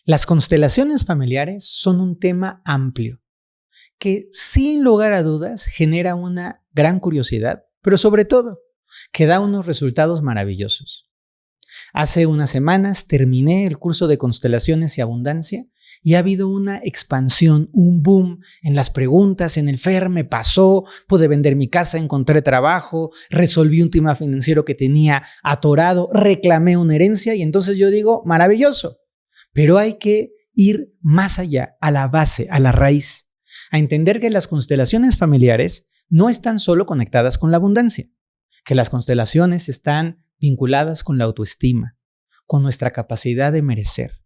Las constelaciones familiares son un tema amplio que sin lugar a dudas genera una gran curiosidad, pero sobre todo que da unos resultados maravillosos. Hace unas semanas terminé el curso de Constelaciones y Abundancia y ha habido una expansión, un boom en las preguntas, en el FER me pasó, pude vender mi casa, encontré trabajo, resolví un tema financiero que tenía atorado, reclamé una herencia y entonces yo digo, maravilloso. Pero hay que ir más allá, a la base, a la raíz, a entender que las constelaciones familiares no están solo conectadas con la abundancia, que las constelaciones están vinculadas con la autoestima, con nuestra capacidad de merecer,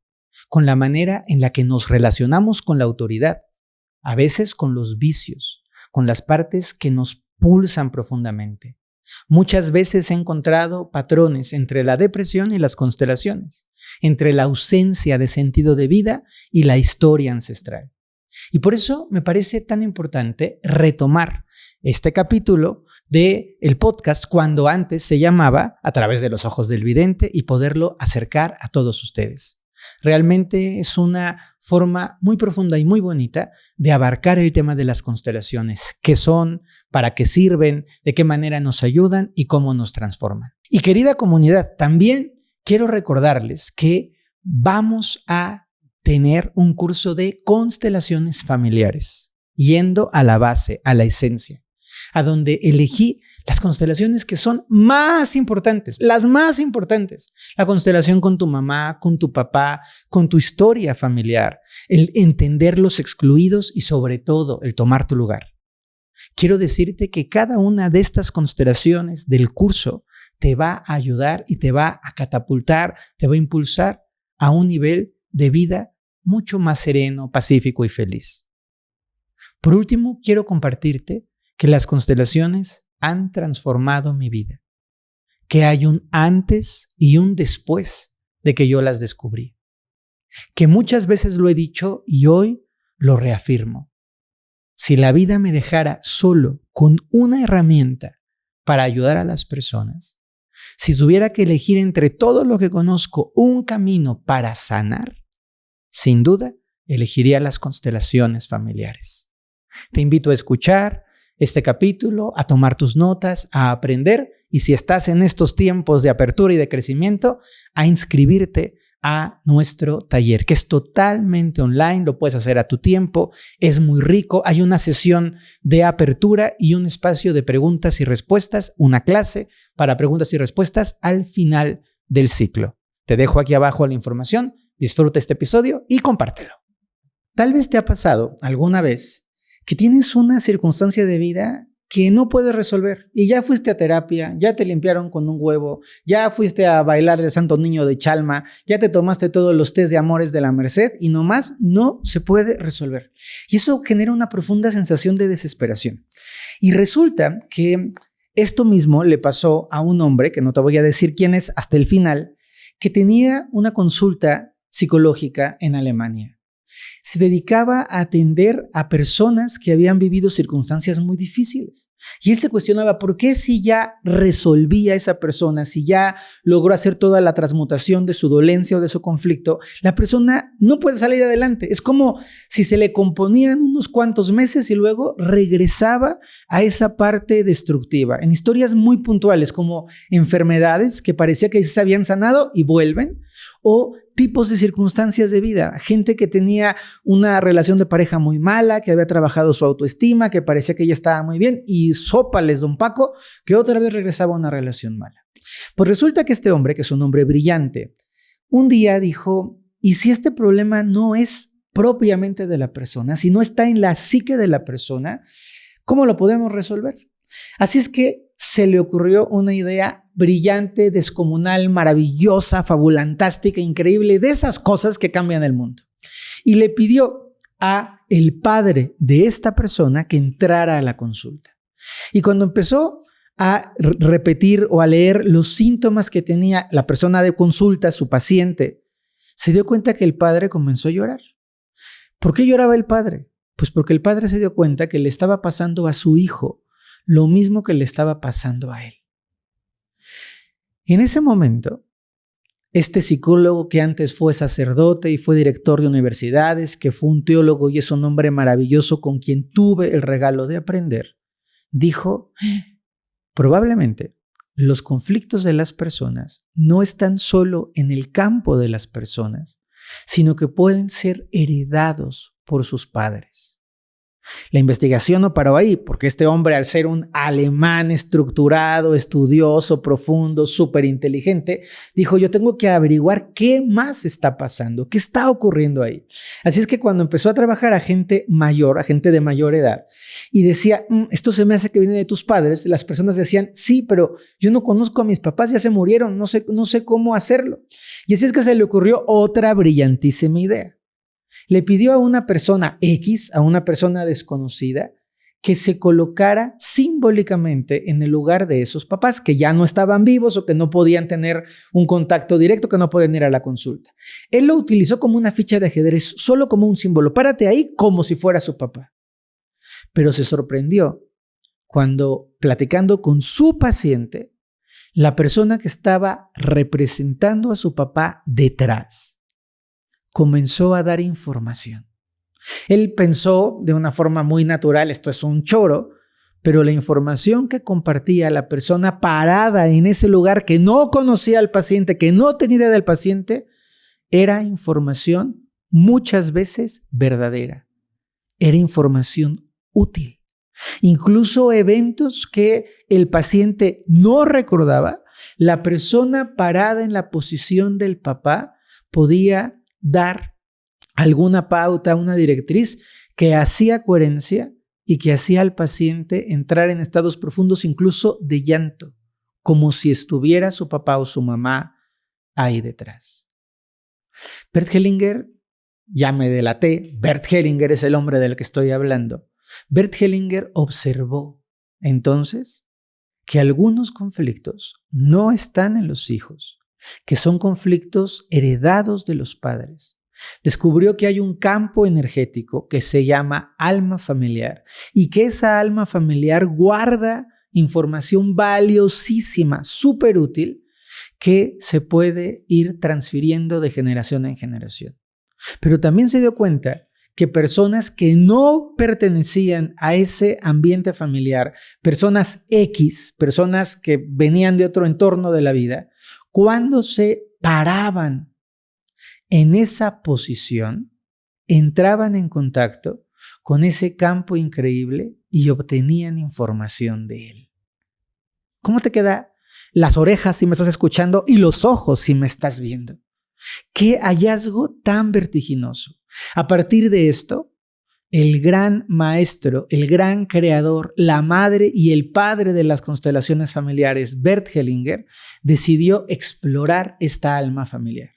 con la manera en la que nos relacionamos con la autoridad, a veces con los vicios, con las partes que nos pulsan profundamente. Muchas veces he encontrado patrones entre la depresión y las constelaciones, entre la ausencia de sentido de vida y la historia ancestral. Y por eso me parece tan importante retomar este capítulo del podcast cuando antes se llamaba A través de los ojos del vidente y poderlo acercar a todos ustedes. Realmente es una forma muy profunda y muy bonita de abarcar el tema de las constelaciones. ¿Qué son? ¿Para qué sirven? ¿De qué manera nos ayudan? ¿Y cómo nos transforman? Y querida comunidad, también quiero recordarles que vamos a tener un curso de constelaciones familiares, yendo a la base, a la esencia, a donde elegí las constelaciones que son más importantes, las más importantes. La constelación con tu mamá, con tu papá, con tu historia familiar, el entender los excluidos y sobre todo el tomar tu lugar. Quiero decirte que cada una de estas constelaciones del curso te va a ayudar y te va a catapultar, te va a impulsar a un nivel de vida mucho más sereno, pacífico y feliz. Por último, quiero compartirte que las constelaciones han transformado mi vida, que hay un antes y un después de que yo las descubrí, que muchas veces lo he dicho y hoy lo reafirmo. Si la vida me dejara solo con una herramienta para ayudar a las personas, si tuviera que elegir entre todo lo que conozco un camino para sanar, sin duda elegiría las constelaciones familiares. Te invito a escuchar este capítulo, a tomar tus notas, a aprender y si estás en estos tiempos de apertura y de crecimiento, a inscribirte a nuestro taller, que es totalmente online, lo puedes hacer a tu tiempo, es muy rico, hay una sesión de apertura y un espacio de preguntas y respuestas, una clase para preguntas y respuestas al final del ciclo. Te dejo aquí abajo la información, disfruta este episodio y compártelo. Tal vez te ha pasado alguna vez que tienes una circunstancia de vida que no puedes resolver y ya fuiste a terapia, ya te limpiaron con un huevo, ya fuiste a bailar el Santo Niño de Chalma, ya te tomaste todos los tés de amores de la Merced y nomás no se puede resolver. Y eso genera una profunda sensación de desesperación. Y resulta que esto mismo le pasó a un hombre, que no te voy a decir quién es hasta el final, que tenía una consulta psicológica en Alemania. Se dedicaba a atender a personas que habían vivido circunstancias muy difíciles. Y él se cuestionaba por qué si ya resolvía a esa persona, si ya logró hacer toda la transmutación de su dolencia o de su conflicto, la persona no puede salir adelante. Es como si se le componían unos cuantos meses y luego regresaba a esa parte destructiva. En historias muy puntuales como enfermedades que parecía que se habían sanado y vuelven, o tipos de circunstancias de vida, gente que tenía una relación de pareja muy mala, que había trabajado su autoestima, que parecía que ya estaba muy bien y sópales don Paco, que otra vez regresaba a una relación mala. Pues resulta que este hombre, que es un hombre brillante, un día dijo, ¿y si este problema no es propiamente de la persona, si no está en la psique de la persona, cómo lo podemos resolver? Así es que se le ocurrió una idea brillante, descomunal, maravillosa, fabulantástica, increíble, de esas cosas que cambian el mundo. Y le pidió a el padre de esta persona que entrara a la consulta. Y cuando empezó a repetir o a leer los síntomas que tenía la persona de consulta, su paciente, se dio cuenta que el padre comenzó a llorar. ¿Por qué lloraba el padre? Pues porque el padre se dio cuenta que le estaba pasando a su hijo lo mismo que le estaba pasando a él. En ese momento, Este psicólogo que antes fue sacerdote y fue director de universidades, que fue un teólogo y es un hombre maravilloso con quien tuve el regalo de aprender, dijo, probablemente los conflictos de las personas no están solo en el campo de las personas, sino que pueden ser heredados por sus padres. La investigación no paró ahí, porque este hombre, al ser un alemán estructurado, estudioso, profundo, súper inteligente, dijo, yo tengo que averiguar qué más está pasando, qué está ocurriendo ahí. Así es que cuando empezó a trabajar a gente mayor, a gente de mayor edad, y decía, esto se me hace que viene de tus padres, las personas decían, sí, pero yo no conozco a mis papás, ya se murieron, no sé cómo hacerlo. Y así es que se le ocurrió otra brillantísima idea. Le pidió a una persona X, a una persona desconocida, que se colocara simbólicamente en el lugar de esos papás que ya no estaban vivos o que no podían tener un contacto directo, que no podían ir a la consulta. Él lo utilizó como una ficha de ajedrez, solo como un símbolo. Párate ahí como si fuera su papá. Pero se sorprendió cuando, platicando con su paciente, la persona que estaba representando a su papá detrás comenzó a dar información. Él pensó de una forma muy natural, esto es un choro, pero la información que compartía la persona parada en ese lugar que no conocía al paciente, que no tenía idea del paciente, era información muchas veces verdadera. Era información útil. Incluso eventos que el paciente no recordaba, la persona parada en la posición del papá podía dar alguna pauta, una directriz que hacía coherencia y que hacía al paciente entrar en estados profundos incluso de llanto, como si estuviera su papá o su mamá ahí detrás. Bert Hellinger, ya me delaté, Bert Hellinger es el hombre del que estoy hablando. Bert Hellinger observó entonces que algunos conflictos no están en los hijos, que son conflictos heredados de los padres. Descubrió que hay un campo energético que se llama alma familiar y que esa alma familiar guarda información valiosísima, súper útil, que se puede ir transfiriendo de generación en generación. Pero también se dio cuenta que personas que no pertenecían a ese ambiente familiar, personas X, personas que venían de otro entorno de la vida, cuando se paraban en esa posición, entraban en contacto con ese campo increíble y obtenían información de él. ¿Cómo te queda las orejas si me estás escuchando y los ojos si me estás viendo? ¡Qué hallazgo tan vertiginoso! A partir de esto, el gran maestro, el gran creador, la madre y el padre de las constelaciones familiares, Bert Hellinger, decidió explorar esta alma familiar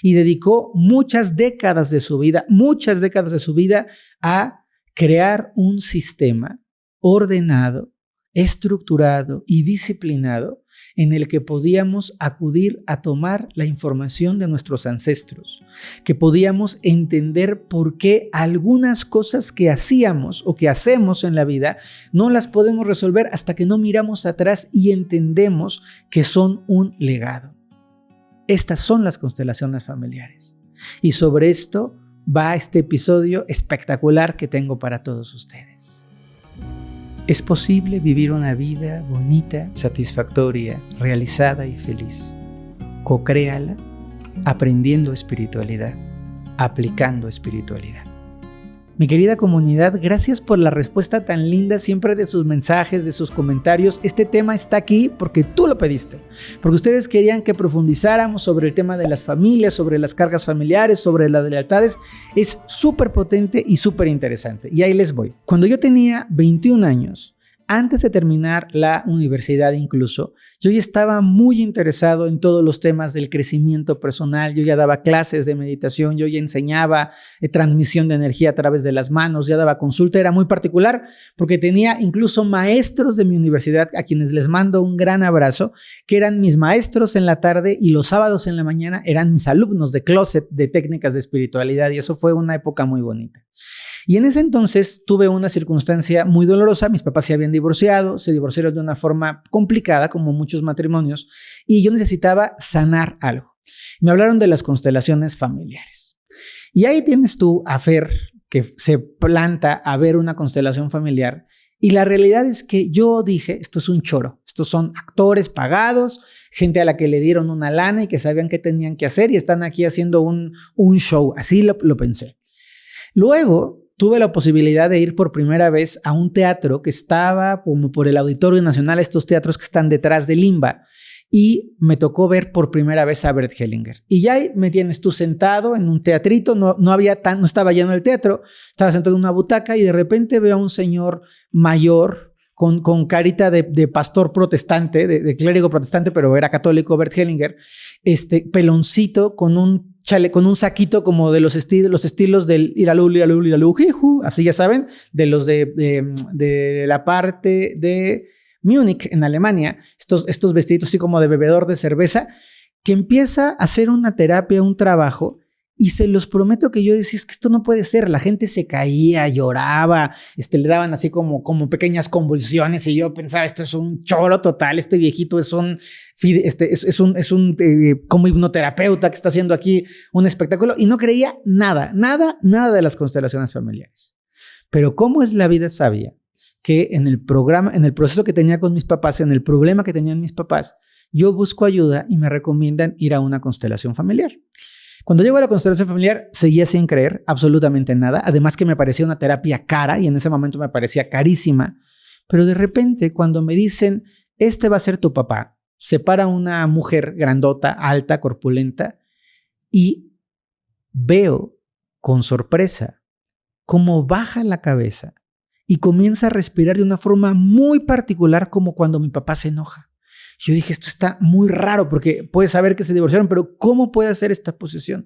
y dedicó muchas décadas de su vida a crear un sistema ordenado, estructurado y disciplinado en el que podíamos acudir a tomar la información de nuestros ancestros, que podíamos entender por qué algunas cosas que hacíamos o que hacemos en la vida no las podemos resolver hasta que no miramos atrás y entendemos que son un legado. Estas son las constelaciones familiares. Y sobre esto va este episodio espectacular que tengo para todos ustedes. Es posible vivir una vida bonita, satisfactoria, realizada y feliz. Co-créala aprendiendo espiritualidad, aplicando espiritualidad. Mi querida comunidad, gracias por la respuesta tan linda siempre de sus mensajes, de sus comentarios. Este tema está aquí porque tú lo pediste, porque ustedes querían que profundizáramos sobre el tema de las familias, sobre las cargas familiares, sobre las lealtades. Es súper potente y súper interesante. Y ahí les voy. Cuando yo tenía 21 años, antes de terminar la universidad incluso, yo ya estaba muy interesado en todos los temas del crecimiento personal. Yo ya daba clases de meditación, yo ya enseñaba transmisión de energía a través de las manos, ya daba consulta. Era muy particular porque tenía incluso maestros de mi universidad a quienes les mando un gran abrazo, que eran mis maestros en la tarde y los sábados en la mañana eran mis alumnos de closet de técnicas de espiritualidad, y eso fue una época muy bonita. Y en ese entonces tuve una circunstancia muy dolorosa. Mis papás se habían divorciado, se divorciaron de una forma complicada, como muchos matrimonios, y yo necesitaba sanar algo. Me hablaron de las constelaciones familiares. Y ahí tienes tú a Fer, que se planta a ver una constelación familiar. Y la realidad es que yo dije, esto es un choro. Estos son actores pagados, gente a la que le dieron una lana y que sabían qué tenían que hacer y están aquí haciendo un show. Así lo pensé. Luego tuve la posibilidad de ir por primera vez a un teatro que estaba como por el Auditorio Nacional, estos teatros que están detrás de Limba. Y me tocó ver por primera vez a Bert Hellinger. Y ya me tienes tú sentado en un teatrito, no estaba lleno el teatro, estaba sentado en una butaca y de repente veo a un señor mayor con carita de pastor protestante, de clérigo protestante, pero era católico, Bert Hellinger, peloncito con un saquito como de los estilos del Iralú, así ya saben, de los de la parte de Múnich, en Alemania, estos vestiditos así como de bebedor de cerveza, que empieza a hacer una terapia, un trabajo, y se los prometo que yo decía, es que esto no puede ser, la gente se caía, lloraba, le daban así como pequeñas convulsiones, y yo pensaba, esto es un choro total, este viejito es un como hipnoterapeuta que está haciendo aquí un espectáculo, y no creía nada de las constelaciones familiares. Pero ¿cómo es la vida sabia? Que en el proceso que tenía con mis papás, en el problema que tenían mis papás, yo busco ayuda y me recomiendan ir a una constelación familiar. Cuando llego a la constelación familiar, seguía sin creer absolutamente nada. Además que me parecía una terapia cara y en ese momento me parecía carísima. Pero de repente, cuando me dicen, este va a ser tu papá, se para una mujer grandota, alta, corpulenta y veo con sorpresa cómo baja la cabeza y comienza a respirar de una forma muy particular, como cuando mi papá se enoja. Yo dije, esto está muy raro porque puedes saber que se divorciaron, pero ¿cómo puede hacer esta posición?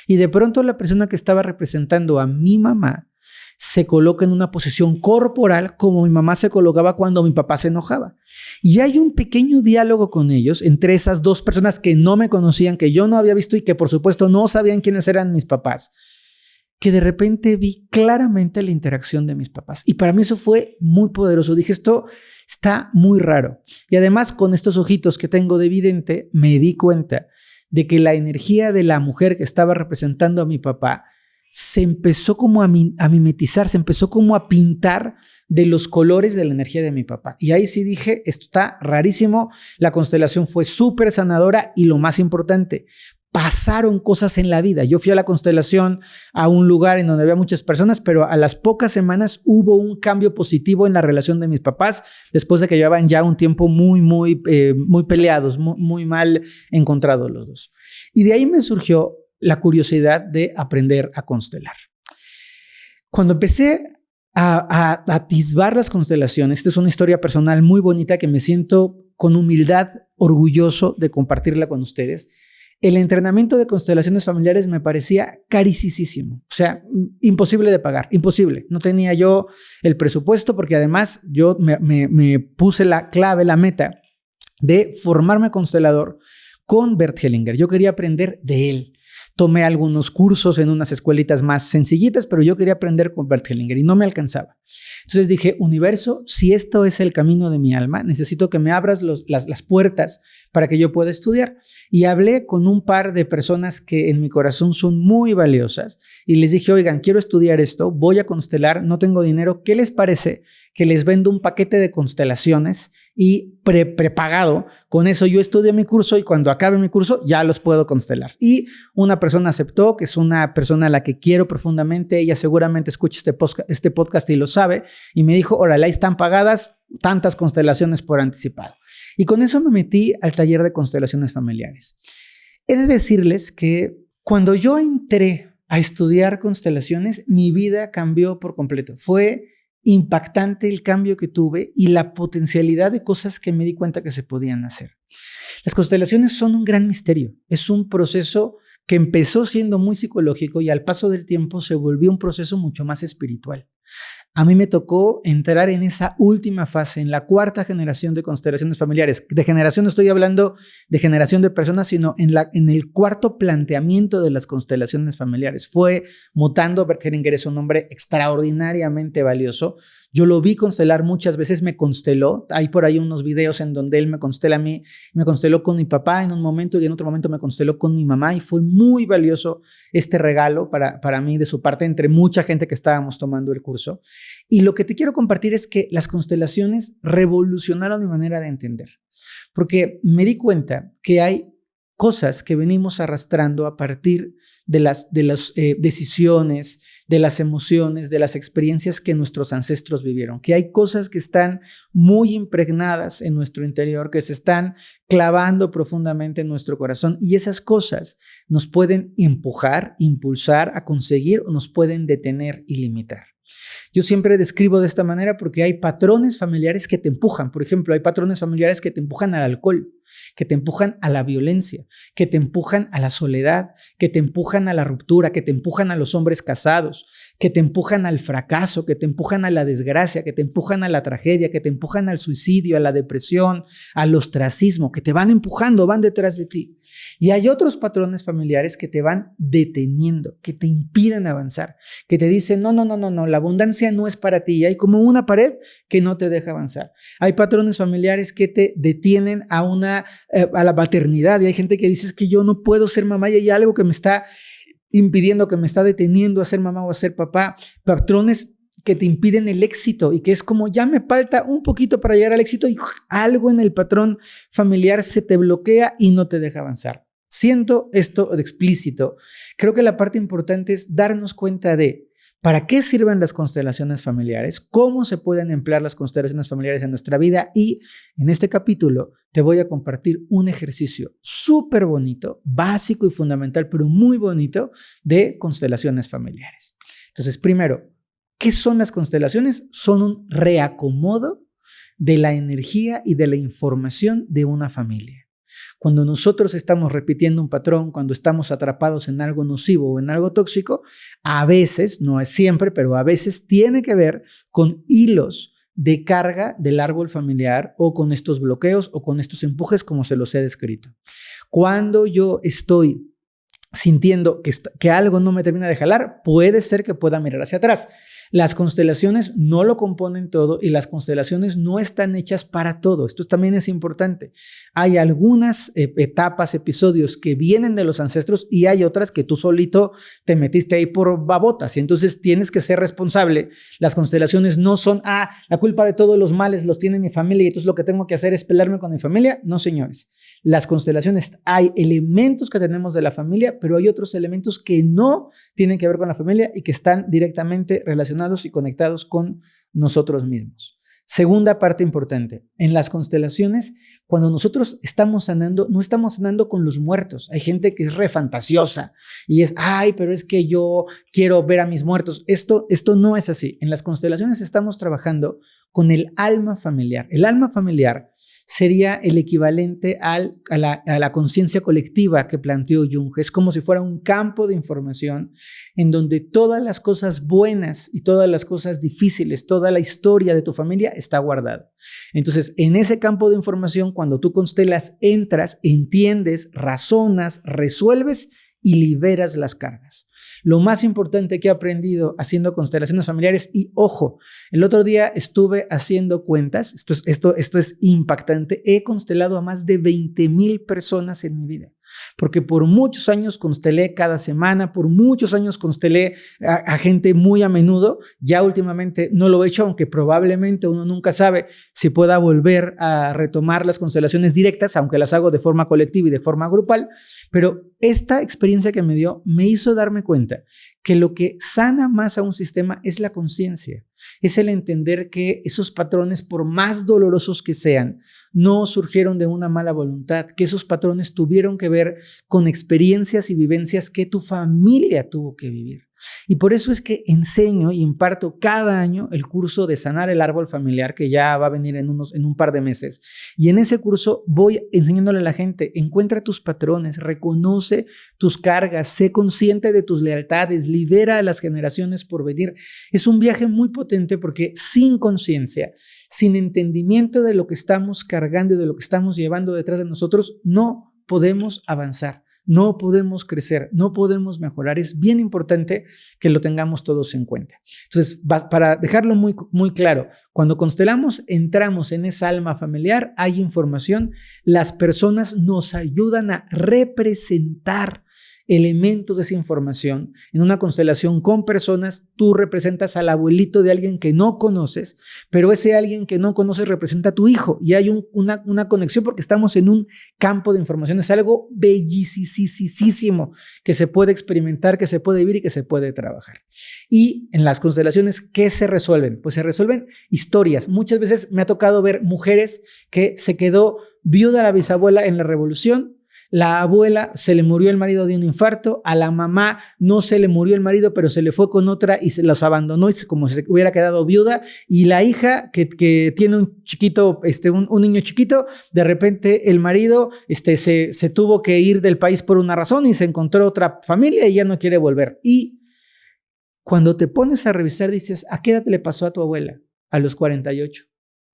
Y de pronto la persona que estaba representando a mi mamá se coloca en una posición corporal como mi mamá se colocaba cuando mi papá se enojaba. Y hay un pequeño diálogo con ellos entre esas dos personas que no me conocían, que yo no había visto y que por supuesto no sabían quiénes eran mis papás, que de repente vi claramente la interacción de mis papás. Y para mí eso fue muy poderoso. Dije, esto está muy raro. Y además, con estos ojitos que tengo de vidente, me di cuenta de que la energía de la mujer que estaba representando a mi papá se empezó como a mimetizar, se empezó como a pintar de los colores de la energía de mi papá. Y ahí sí dije, esto está rarísimo. La constelación fue súper sanadora y lo más importante, pasaron cosas en la vida. Yo fui a la constelación a un lugar en donde había muchas personas, pero a las pocas semanas hubo un cambio positivo en la relación de mis papás después de que llevaban ya un tiempo muy peleados, muy mal encontrados los dos. Y de ahí me surgió la curiosidad de aprender a constelar. Cuando empecé a atisbar las constelaciones, esta es una historia personal muy bonita que me siento con humildad orgulloso de compartirla con ustedes. El entrenamiento de constelaciones familiares me parecía carísimo, o sea, imposible de pagar, imposible. No tenía yo el presupuesto porque además yo me puse la meta de formarme constelador con Bert Hellinger. Yo quería aprender de él. Tomé algunos cursos en unas escuelitas más sencillitas, pero yo quería aprender con Bert Hellinger y no me alcanzaba. Entonces dije, universo, si esto es el camino de mi alma, necesito que me abras las puertas para que yo pueda estudiar. Y hablé con un par de personas que en mi corazón son muy valiosas y les dije, oigan, quiero estudiar esto, voy a constelar, no tengo dinero, ¿qué les parece que les vendo un paquete de constelaciones y prepagado? Con eso yo estudio mi curso y cuando acabe mi curso ya los puedo constelar. Y una persona aceptó, que es una persona a la que quiero profundamente, ella seguramente escucha este podcast y lo sabe, y me dijo, órale, ahí están pagadas tantas constelaciones por anticipado. Y con eso me metí al taller de constelaciones familiares. He de decirles que cuando yo entré a estudiar constelaciones, mi vida cambió por completo. Fue impactante el cambio que tuve y la potencialidad de cosas que me di cuenta que se podían hacer. Las constelaciones son un gran misterio. Es un proceso que empezó siendo muy psicológico y al paso del tiempo se volvió un proceso mucho más espiritual. A mí me tocó entrar en esa última fase, en la cuarta generación de constelaciones familiares. De generación no estoy hablando de generación de personas, sino en el cuarto planteamiento de las constelaciones familiares. Fue mutando. Bert Hellinger es un hombre extraordinariamente valioso. Yo lo vi constelar muchas veces, me consteló. Hay por ahí unos videos en donde él me constela a mí, me consteló con mi papá en un momento y en otro momento me consteló con mi mamá y fue muy valioso este regalo para mí de su parte entre mucha gente que estábamos tomando el curso. Y lo que te quiero compartir es que las constelaciones revolucionaron mi manera de entender, porque me di cuenta que hay cosas que venimos arrastrando a partir de las decisiones, de las emociones, de las experiencias que nuestros ancestros vivieron, que hay cosas que están muy impregnadas en nuestro interior, que se están clavando profundamente en nuestro corazón y esas cosas nos pueden empujar, impulsar a conseguir o nos pueden detener y limitar. Yo siempre describo de esta manera porque hay patrones familiares que te empujan. Por ejemplo, hay patrones familiares que te empujan al alcohol, que te empujan a la violencia, que te empujan a la soledad, que te empujan a la ruptura, que te empujan a los hombres casados, que te empujan al fracaso, que te empujan a la desgracia, que te empujan a la tragedia, que te empujan al suicidio, a la depresión, al ostracismo, que te van empujando, van detrás de ti. Y hay otros patrones familiares que te van deteniendo, que te impiden avanzar, que te dicen, no, la abundancia no es para ti. Y hay como una pared que no te deja avanzar. Hay patrones familiares que te detienen a la maternidad y hay gente que dice es que yo no puedo ser mamá y hay algo que me está impidiendo, que me está deteniendo a ser mamá o a ser papá. Patrones que te impiden el éxito y que es como ya me falta un poquito para llegar al éxito y algo en el patrón familiar se te bloquea y no te deja avanzar. Siento esto de explícito. Creo que la parte importante es darnos cuenta de ¿para qué sirven las constelaciones familiares? ¿Cómo se pueden emplear las constelaciones familiares en nuestra vida? Y en este capítulo te voy a compartir un ejercicio súper bonito, básico y fundamental, pero muy bonito de constelaciones familiares. Entonces, primero, ¿qué son las constelaciones? Son un reacomodo de la energía y de la información de una familia. Cuando nosotros estamos repitiendo un patrón, cuando estamos atrapados en algo nocivo o en algo tóxico, a veces, no es siempre, pero a veces tiene que ver con hilos de carga del árbol familiar o con estos bloqueos o con estos empujes como se los he descrito. Cuando yo estoy sintiendo que algo no me termina de jalar, puede ser que pueda mirar hacia atrás. Las constelaciones no lo componen todo y las constelaciones no están hechas para todo. Esto también es importante. Hay algunas etapas, episodios que vienen de los ancestros y hay otras que tú solito te metiste ahí por babotas y entonces tienes que ser responsable. Las constelaciones no son, la culpa de todos los males los tiene mi familia y entonces lo que tengo que hacer es pelearme con mi familia. No, señores. Las constelaciones, hay elementos que tenemos de la familia, pero hay otros elementos que no tienen que ver con la familia y que están directamente relacionados y conectados con nosotros mismos. Segunda parte importante, en las constelaciones, cuando nosotros estamos sanando, no estamos sanando con los muertos. Hay gente que es re fantasiosa y es, pero es que yo quiero ver a mis muertos. Esto no es así. En las constelaciones estamos trabajando con el alma familiar. El alma familiar sería el equivalente a la conciencia colectiva que planteó Jung. Es como si fuera un campo de información en donde todas las cosas buenas y todas las cosas difíciles, toda la historia de tu familia está guardada. Entonces, en ese campo de información, cuando tú constelas, entras, entiendes, razonas, resuelves y liberas las cargas. Lo más importante que he aprendido haciendo constelaciones familiares, y ojo, el otro día estuve haciendo cuentas, esto es impactante, he constelado a más de 20,000 personas en mi vida. Porque por muchos años constelé cada semana, por muchos años constelé a gente muy a menudo. Ya últimamente no lo he hecho, aunque probablemente uno nunca sabe si pueda volver a retomar las constelaciones directas, aunque las hago de forma colectiva y de forma grupal. Pero esta experiencia que me dio me hizo darme cuenta que lo que sana más a un sistema es la conciencia. Es el entender que esos patrones, por más dolorosos que sean, no surgieron de una mala voluntad, que esos patrones tuvieron que ver con experiencias y vivencias que tu familia tuvo que vivir. Y por eso es que enseño y imparto cada año el curso de sanar el árbol familiar, que ya va a venir en un par de meses. Y en ese curso voy enseñándole a la gente, encuentra tus patrones, reconoce tus cargas, sé consciente de tus lealtades, libera a las generaciones por venir. Es un viaje muy potente porque sin conciencia, sin entendimiento de lo que estamos cargando y de lo que estamos llevando detrás de nosotros, no podemos avanzar. no podemos crecer, no podemos mejorar. Es bien importante que lo tengamos todos en cuenta. Entonces, para dejarlo muy, muy claro, cuando constelamos, entramos en esa alma familiar, hay información, las personas nos ayudan a representar elementos de esa información. En una constelación con personas, tú representas al abuelito de alguien que no conoces, pero ese alguien que no conoces representa a tu hijo y hay una conexión porque estamos en un campo de información. Es algo bellísimo que se puede experimentar, que se puede vivir y que se puede trabajar. Y en las constelaciones, ¿qué se resuelven? Pues se resuelven historias. Muchas veces me ha tocado ver mujeres que se quedó viuda la bisabuela en la revolución. La abuela se le murió el marido de un infarto, a la mamá no se le murió el marido, pero se le fue con otra y se los abandonó y como si se hubiera quedado viuda. Y la hija que tiene un chiquito, un niño chiquito, de repente el marido se tuvo que ir del país por una razón y se encontró otra familia y ya no quiere volver. Y cuando te pones a revisar dices, ¿a qué edad le pasó a tu abuela? A los 48.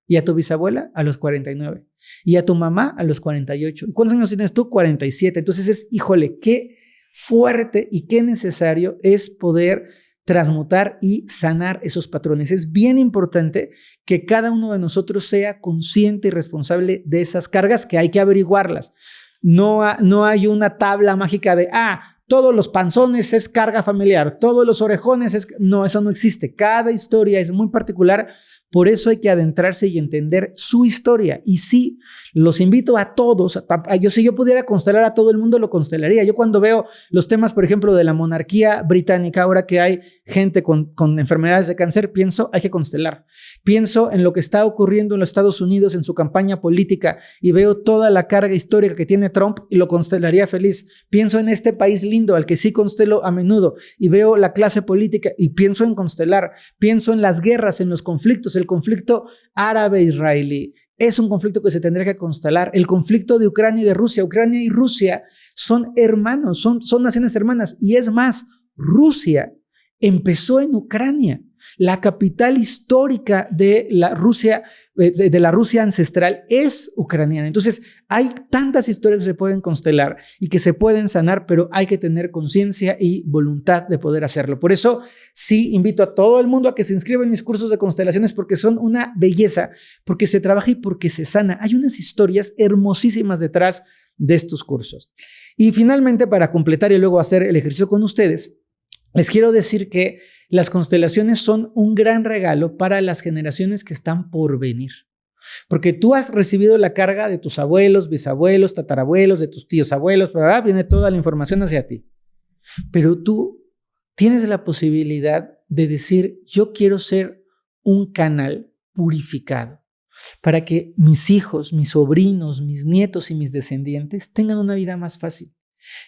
Y a tu bisabuela a los 49. Y a tu mamá a los 48. ¿Y cuántos años tienes tú? 47. Entonces híjole, qué fuerte y qué necesario es poder transmutar y sanar esos patrones. Es bien importante que cada uno de nosotros sea consciente y responsable de esas cargas que hay que averiguarlas. No hay una tabla mágica de, todos los panzones es carga familiar, todos los orejones es... No, eso no existe. Cada historia es muy particular. Por eso hay que adentrarse y entender su historia. Y sí, los invito a todos. Si yo pudiera constelar a todo el mundo, lo constelaría. Yo cuando veo los temas, por ejemplo, de la monarquía británica, ahora que hay gente con enfermedades de cáncer, pienso, hay que constelar. Pienso en lo que está ocurriendo en los Estados Unidos en su campaña política y veo toda la carga histórica que tiene Trump y lo constelaría feliz. Pienso en este país lindo al que sí constelo a menudo y veo la clase política y pienso en constelar. Pienso en las guerras, en los conflictos. El conflicto árabe-israelí es un conflicto que se tendría que constelar. El conflicto de Ucrania y de Rusia. Ucrania y Rusia son hermanos, son naciones hermanas. Y es más, Rusia empezó en Ucrania. La capital histórica de la Rusia ancestral es ucraniana. Entonces, hay tantas historias que se pueden constelar y que se pueden sanar, pero hay que tener conciencia y voluntad de poder hacerlo. Por eso, sí, invito a todo el mundo a que se inscriba en mis cursos de constelaciones porque son una belleza, porque se trabaja y porque se sana. Hay unas historias hermosísimas detrás de estos cursos. Y finalmente, para completar y luego hacer el ejercicio con ustedes, les quiero decir que las constelaciones son un gran regalo para las generaciones que están por venir. Porque tú has recibido la carga de tus abuelos, bisabuelos, tatarabuelos, de tus tíos abuelos, viene toda la información hacia ti. Pero tú tienes la posibilidad de decir, yo quiero ser un canal purificado para que mis hijos, mis sobrinos, mis nietos y mis descendientes tengan una vida más fácil.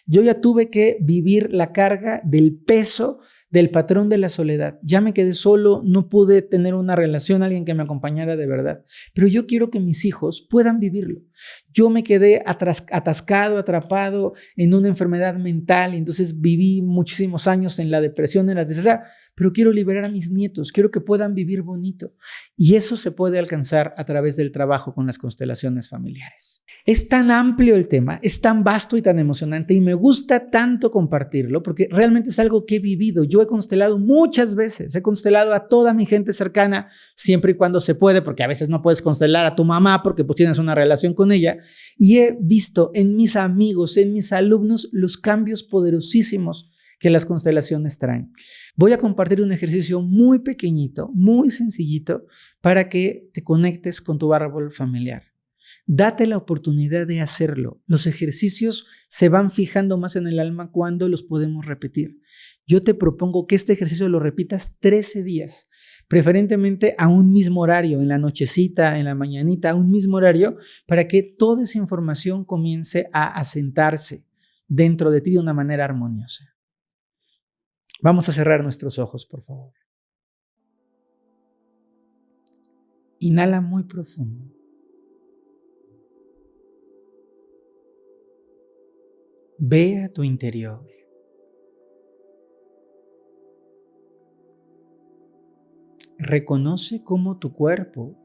Yo ya tuve que vivir la carga del peso del patrón de la soledad. Ya me quedé solo, no pude tener una relación, alguien que me acompañara de verdad. Pero yo quiero que mis hijos puedan vivirlo. Yo me quedé atascado, atrapado en una enfermedad mental y entonces viví muchísimos años en la depresión, en la tristeza, pero quiero liberar a mis nietos, quiero que puedan vivir bonito. Y eso se puede alcanzar a través del trabajo con las constelaciones familiares. Es tan amplio el tema, es tan vasto y tan emocionante y me gusta tanto compartirlo porque realmente es algo que he vivido. Yo he constelado muchas veces, he constelado a toda mi gente cercana, siempre y cuando se puede, porque a veces no puedes constelar a tu mamá porque pues tienes una relación con ella. Y he visto en mis amigos, en mis alumnos, los cambios poderosísimos que las constelaciones traen. Voy a compartir un ejercicio muy pequeñito, muy sencillito, para que te conectes con tu árbol familiar. Date la oportunidad de hacerlo. Los ejercicios se van fijando más en el alma cuando los podemos repetir. Yo te propongo que este ejercicio lo repitas 13 días, preferentemente a un mismo horario, en la nochecita, en la mañanita, a un mismo horario, para que toda esa información comience a asentarse dentro de ti de una manera armoniosa. Vamos a cerrar nuestros ojos, por favor. Inhala muy profundo. Ve a tu interior. Reconoce cómo tu cuerpo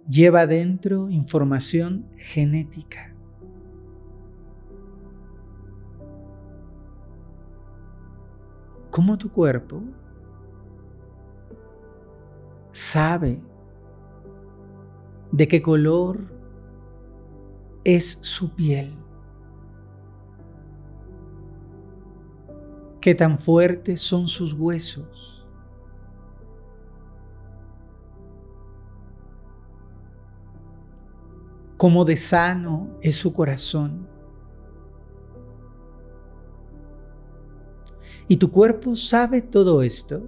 lleva dentro información genética. cómo tu cuerpo sabe de qué color es su piel, qué tan fuertes son sus huesos, cómo de sano es su corazón. Y tu cuerpo sabe todo esto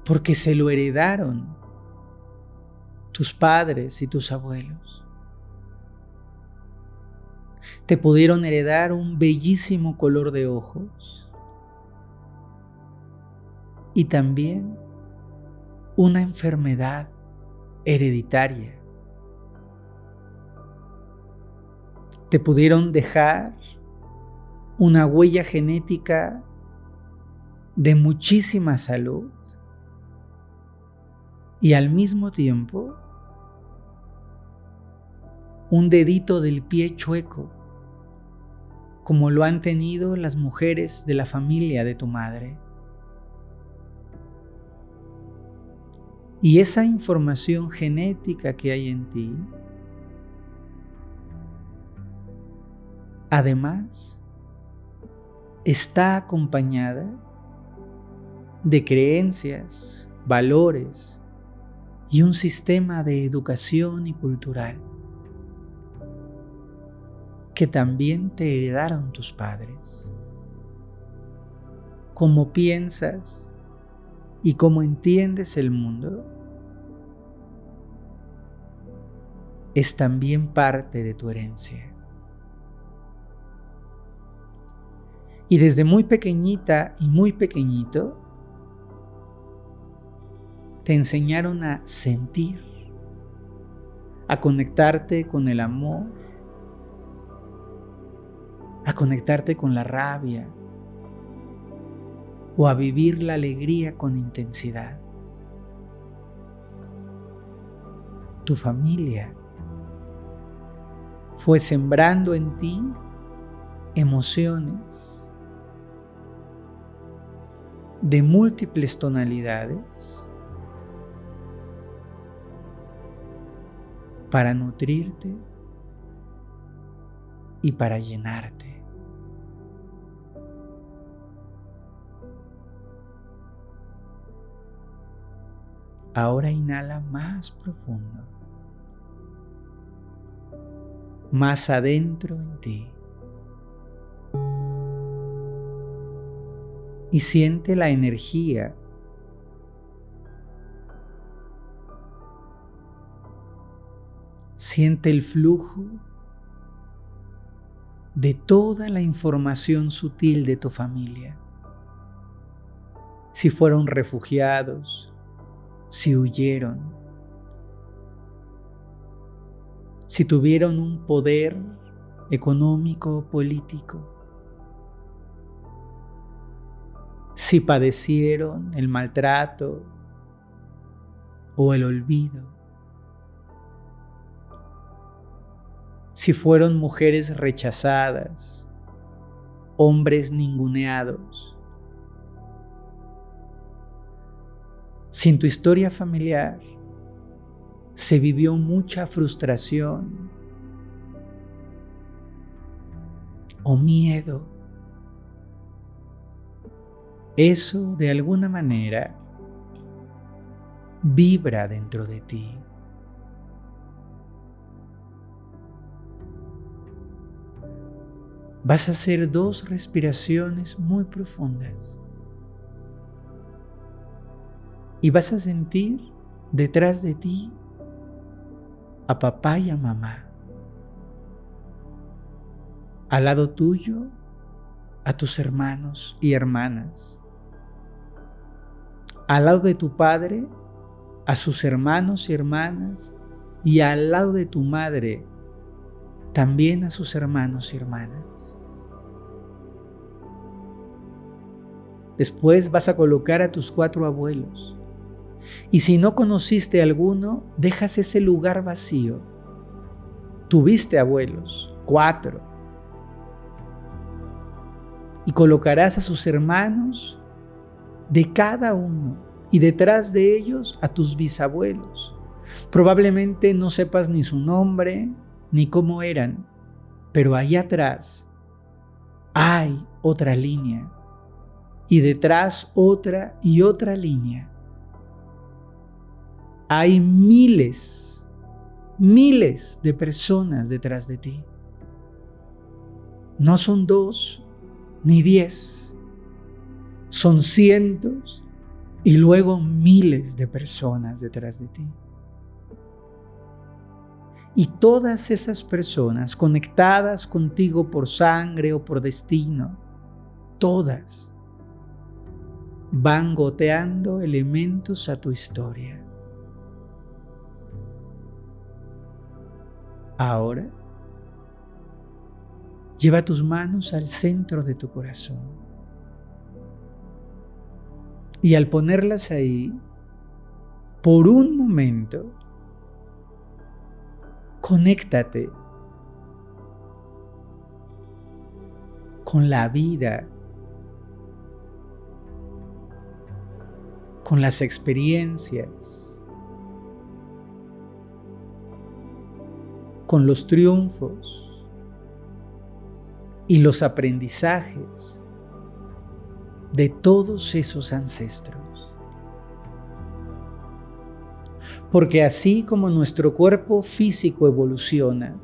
porque se lo heredaron tus padres y tus abuelos. Te pudieron heredar un bellísimo color de ojos y también una enfermedad hereditaria. Te pudieron dejar una huella genética de muchísima salud y al mismo tiempo un dedito del pie chueco, como lo han tenido las mujeres de la familia de tu madre. Y esa información genética que hay en ti, además, está acompañada de creencias, valores y un sistema de educación y cultural que también te heredaron tus padres. Cómo piensas y cómo entiendes el mundo es también parte de tu herencia. Y desde muy pequeñita y muy pequeñito, te enseñaron a sentir, a conectarte con el amor, a conectarte con la rabia o a vivir la alegría con intensidad. Tu familia fue sembrando en ti emociones de múltiples tonalidades para nutrirte y para llenarte. Ahora inhala más profundo, más adentro en ti. Y siente la energía siente el flujo de toda la información sutil de tu familia. Si fueron refugiados, si huyeron, si tuvieron un poder económico o político, si padecieron el maltrato o el olvido, si fueron mujeres rechazadas, hombres ninguneados. Si en tu historia familiar se vivió mucha frustración o miedo, eso de alguna manera vibra dentro de ti. Vas a hacer 2 respiraciones muy profundas y vas a sentir detrás de ti a papá y a mamá. Al lado tuyo, a tus hermanos y hermanas. Al lado de tu padre, a sus hermanos y hermanas. Y al lado de tu madre, también a sus hermanos y hermanas. Después vas a colocar a tus 4 abuelos. Y si no conociste a alguno, dejas ese lugar vacío. Tuviste abuelos, 4. y colocarás a sus hermanos de cada uno y detrás de ellos a tus bisabuelos. Probablemente no sepas ni su nombre ni cómo eran, pero ahí atrás hay otra línea y detrás otra y otra línea. Hay miles de personas detrás de ti. No son 2 ni 10, son cientos y luego miles de personas detrás de ti. Y todas esas personas conectadas contigo por sangre o por destino, todas van goteando elementos a tu historia. Ahora, lleva tus manos al centro de tu corazón. Y al ponerlas ahí, por un momento, conéctate con la vida, con las experiencias, con los triunfos y los aprendizajes de todos esos ancestros. Porque así como nuestro cuerpo físico evoluciona,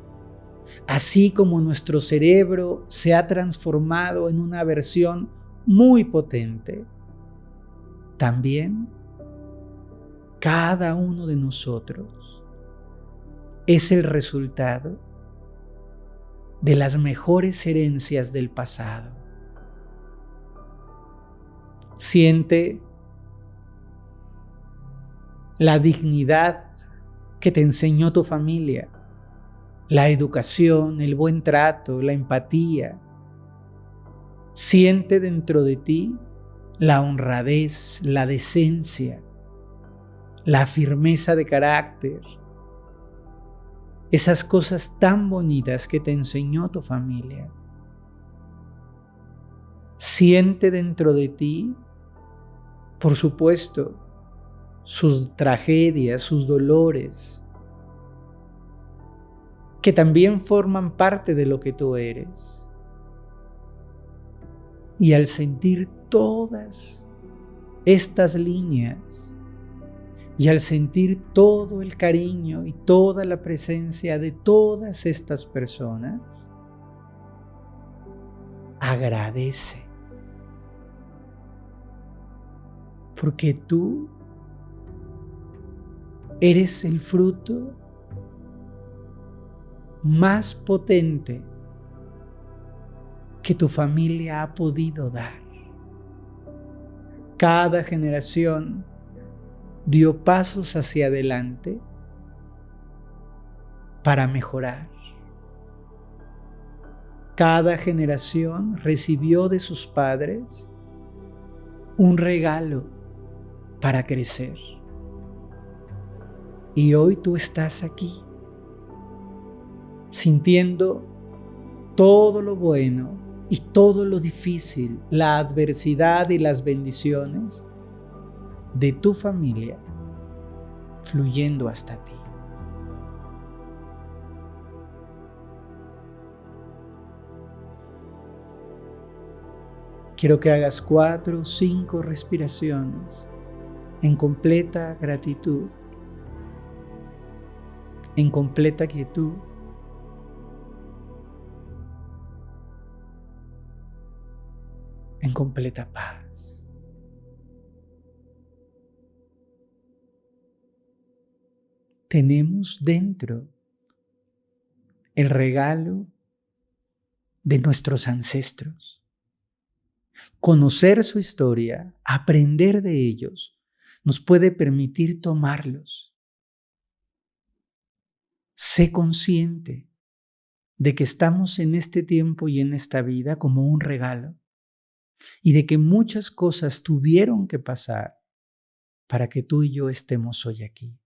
así como nuestro cerebro se ha transformado en una versión muy potente, también cada uno de nosotros es el resultado de las mejores herencias del pasado. Siente la dignidad que te enseñó tu familia, la educación, el buen trato, la empatía. Siente dentro de ti la honradez, la decencia, la firmeza de carácter, esas cosas tan bonitas que te enseñó tu familia. Siente dentro de ti, por supuesto, sus tragedias, sus dolores, que también forman parte de lo que tú eres. Y al sentir todas estas líneas y al sentir todo el cariño y toda la presencia de todas estas personas, agradece. Porque tú eres el fruto más potente que tu familia ha podido dar. Cada generación dio pasos hacia adelante para mejorar. Cada generación recibió de sus padres un regalo para crecer. Y hoy tú estás aquí, sintiendo todo lo bueno y todo lo difícil, la adversidad y las bendiciones de tu familia fluyendo hasta ti. Quiero que hagas 4 o 5 respiraciones en completa gratitud, en completa quietud. En completa paz. Tenemos dentro el regalo de nuestros ancestros. Conocer su historia, aprender de ellos, nos puede permitir tomarlos. Sé consciente de que estamos en este tiempo y en esta vida como un regalo y de que muchas cosas tuvieron que pasar para que tú y yo estemos hoy aquí.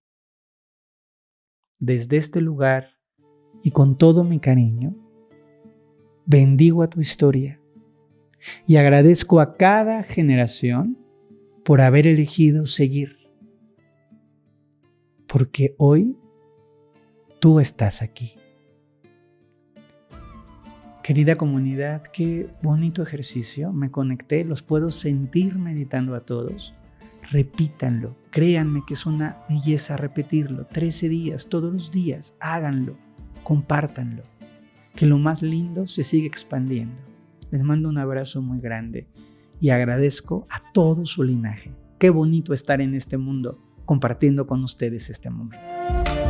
Desde este lugar y con todo mi cariño, bendigo a tu historia Y agradezco a cada generación por haber elegido seguir. Porque hoy tú estás aquí. Querida comunidad, qué bonito ejercicio. Me conecté, los puedo sentir meditando a todos. Repítanlo, créanme que es una belleza repetirlo. 13 días, todos los días, háganlo, compártanlo. Que lo más lindo se siga expandiendo. Les mando un abrazo muy grande y agradezco a todo su linaje. Qué bonito estar en este mundo compartiendo con ustedes este momento.